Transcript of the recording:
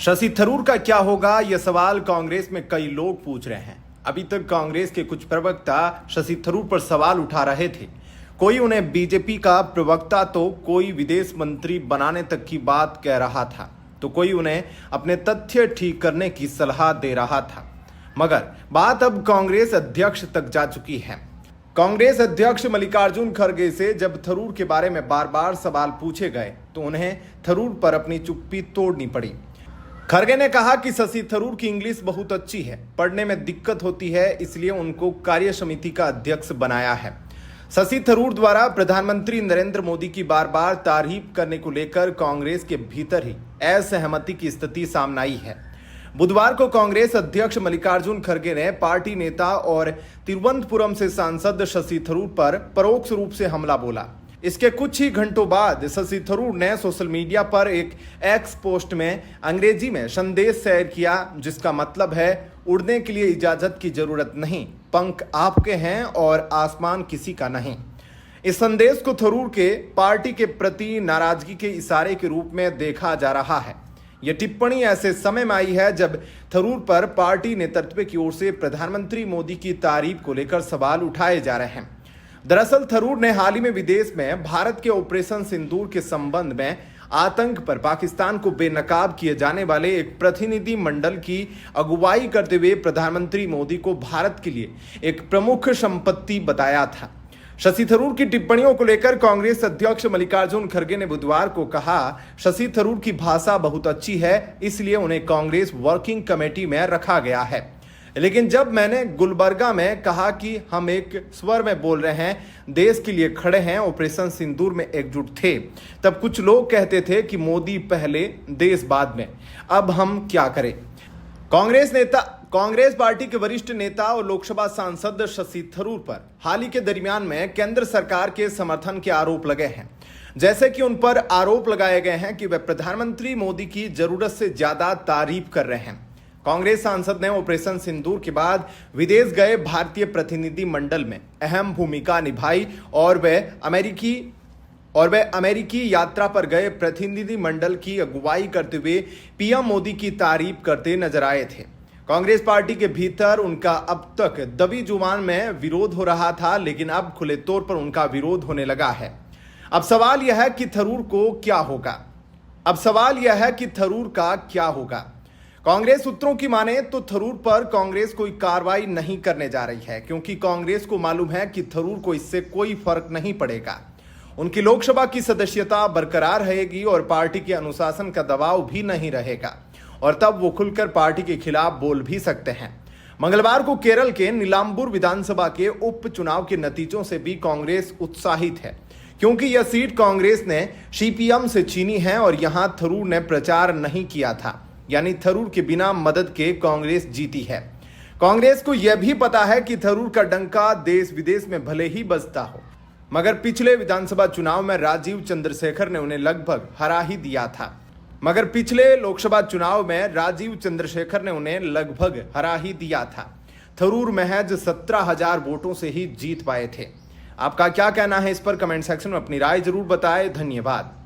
शशि थरूर का क्या होगा, यह सवाल कांग्रेस में कई लोग पूछ रहे हैं। अभी तक कांग्रेस के कुछ प्रवक्ता शशि थरूर पर सवाल उठा रहे थे। कोई उन्हें बीजेपी का प्रवक्ता तो कोई विदेश मंत्री बनाने तक की बात कह रहा था, तो कोई उन्हें अपने तथ्य ठीक करने की सलाह दे रहा था। मगर बात अब कांग्रेस अध्यक्ष तक जा चुकी है। कांग्रेस अध्यक्ष मल्लिकार्जुन खड़गे से जब थरूर के बारे में बार बार सवाल पूछे गए तो उन्हें थरूर पर अपनी चुप्पी तोड़नी पड़ी। खड़गे ने कहा कि शशि थरूर की इंग्लिश बहुत अच्छी है, पढ़ने में दिक्कत होती है, इसलिए उनको कार्य समिति का अध्यक्ष बनाया है। शशि थरूर द्वारा प्रधानमंत्री नरेंद्र मोदी की बार बार तारीफ करने को लेकर कांग्रेस के भीतर ही असहमति की स्थिति सामने आई है। बुधवार को कांग्रेस अध्यक्ष मल्लिकार्जुन खड़गे ने पार्टी नेता और तिरुवनंतपुरम से सांसद शशि थरूर पर परोक्ष रूप से हमला बोला। इसके कुछ ही घंटों बाद शशि थरूर ने सोशल मीडिया पर एक एक्स पोस्ट में अंग्रेजी में संदेश शेयर किया, जिसका मतलब है उड़ने के लिए इजाजत की जरूरत नहीं, पंख आपके हैं और आसमान किसी का नहीं। इस संदेश को थरूर के पार्टी के प्रति नाराजगी के इशारे के रूप में देखा जा रहा है। यह टिप्पणी ऐसे समय में आई है जब थरूर पर पार्टी नेतृत्व की ओर से प्रधानमंत्री मोदी की तारीफ को लेकर सवाल उठाए जा रहे हैं। दरअसल थरूर ने हाल ही में विदेश में भारत के ऑपरेशन सिंदूर के संबंध में आतंक पर पाकिस्तान को बेनकाब किए जाने वाले एक प्रतिनिधि मंडल की अगुवाई करते हुए प्रधानमंत्री मोदी को भारत के लिए एक प्रमुख संपत्ति बताया था। शशि थरूर की टिप्पणियों को लेकर कांग्रेस अध्यक्ष मल्लिकार्जुन खड़गे ने बुधवार को कहा, शशि थरूर की भाषा बहुत अच्छी है, इसलिए उन्हें कांग्रेस वर्किंग कमेटी में रखा गया है। लेकिन जब मैंने गुलबर्गा में कहा कि हम एक स्वर में बोल रहे हैं, देश के लिए खड़े हैं, ऑपरेशन सिंदूर में एकजुट थे, तब कुछ लोग कहते थे कि मोदी पहले देश बाद में। अब हम क्या करें। कांग्रेस पार्टी के वरिष्ठ नेता और लोकसभा सांसद शशि थरूर पर हाल ही के दरमियान में केंद्र सरकार के समर्थन के आरोप लगे हैं। जैसे कि उन पर आरोप लगाए गए हैं कि वे प्रधानमंत्री मोदी की जरूरत से ज्यादा तारीफ कर रहे हैं। कांग्रेस सांसद ने ऑपरेशन सिंदूर के बाद विदेश गए भारतीय प्रतिनिधि मंडल में अहम भूमिका निभाई और वे अमेरिकी यात्रा पर गए प्रतिनिधि मंडल की अगुवाई करते हुए पीएम मोदी की तारीफ करते नजर आए थे। कांग्रेस पार्टी के भीतर उनका अब तक दबी जुबान में विरोध हो रहा था, लेकिन अब खुले तौर पर उनका विरोध होने लगा है। अब सवाल यह है कि थरूर का क्या होगा। कांग्रेस सूत्रों की माने तो थरूर पर कांग्रेस कोई कार्रवाई नहीं करने जा रही है, क्योंकि कांग्रेस को मालूम है कि थरूर को इससे कोई फर्क नहीं पड़ेगा। उनकी लोकसभा की सदस्यता बरकरार रहेगी और पार्टी के अनुशासन का दबाव भी नहीं रहेगा, और तब वो खुलकर पार्टी के खिलाफ बोल भी सकते हैं। मंगलवार को केरल के नीलांबूर विधानसभा के उपचुनाव के नतीजों से भी कांग्रेस उत्साहित है, क्योंकि यह सीट कांग्रेस ने सीपीएम से छीनी है और यहां थरूर ने प्रचार नहीं किया था, यानी थरूर के बिना मदद के कांग्रेस जीती है। कांग्रेस को यह भी पता है कि थरूर का डंका देश विदेश में भले ही बजता हो, मगर पिछले लोकसभा चुनाव में राजीव चंद्रशेखर ने उन्हें लगभग हरा ही दिया था। थरूर महज 17,000 वोटों से ही जीत पाए थे। आपका क्या कहना है इस पर कमेंट सेक्शन में अपनी राय जरूर बताएं। धन्यवाद।